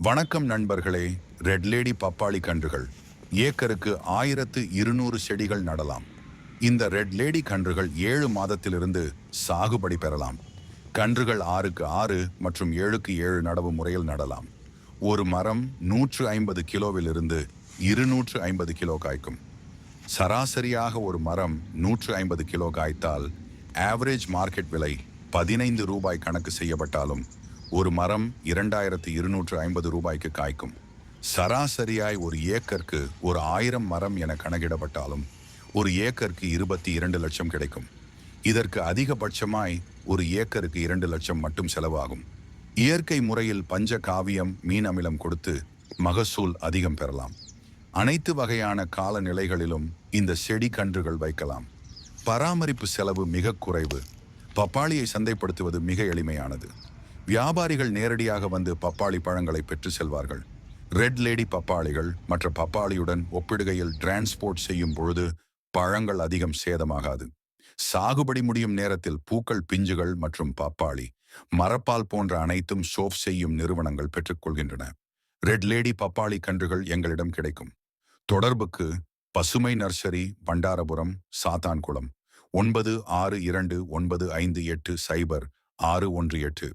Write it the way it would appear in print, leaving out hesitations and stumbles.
வணக்கம் நண்பர்களே. Red lady பப்பாளி கன்றுகள் ஏக்கருக்கு 1200 செடிகள் நடலாம். இந்த ரெட் லேடி கன்றுகள் 7 மாதத்திலிருந்து சாகுபடி பெறலாம். கன்றுகள் 6க்கு 6 மற்றும் 7க்கு 7 நடவு முறையில் நடலாம். ஒரு மரம் 150 கிலோவிலிருந்து 250 கிலோ காய்க்கும். சராசரியாக ஒரு மரம் 150 கிலோ காய்த்தால் ஆவரேஜ் மார்க்கெட் விலை 15 ரூபாய் கணக்கு செய்யப்பட்டாலும் ஒரு மரம் 2250 ரூபாய்க்கு காய்க்கும். சராசரியாய் ஒரு ஏக்கருக்கு ஒரு 1000 மரம் என கணக்கிடப்பட்டாலும் ஒரு ஏக்கருக்கு 22 லட்சம் கிடைக்கும். இதற்கு அதிகபட்சமாய் ஒரு ஏக்கருக்கு 2 லட்சம் மட்டும் செலவாகும். இயற்கை முறையில் பஞ்ச காவியம் மீன் அமிலம் கொடுத்து மகசூல் அதிகம் பெறலாம். அனைத்து வகையான காலநிலைகளிலும் இந்த செடி கன்றுகள் வைக்கலாம். பராமரிப்பு செலவு மிக குறைவு. பப்பாளியை சந்தைப்படுத்துவது மிக எளிமையானது. வியாபாரிகள் நேரடியாக வந்து பப்பாளி பழங்களை பெற்று செல்வார்கள். ரெட் லேடி பப்பாளிகள் மற்ற பப்பாளியுடன் ஒப்பிடுகையில் டிரான்ஸ்போர்ட் செய்யும் பொழுது பழங்கள் அதிகம் சேதமாகாது. சாகுபடி முடியும் நேரத்தில் பூக்கள், பிஞ்சுகள் மற்றும் பப்பாளி, மரப்பால் போன்ற அனைத்தும் சோப் செய்யும் நிறுவனங்கள் பெற்றுக்கொள்கின்றன. ரெட் லேடி பப்பாளி கன்றுகள் எங்களிடம் கிடைக்கும். தொடர்புக்கு பசுமை நர்சரி, பண்டாரபுரம், சாத்தான்குளம், 9629580618.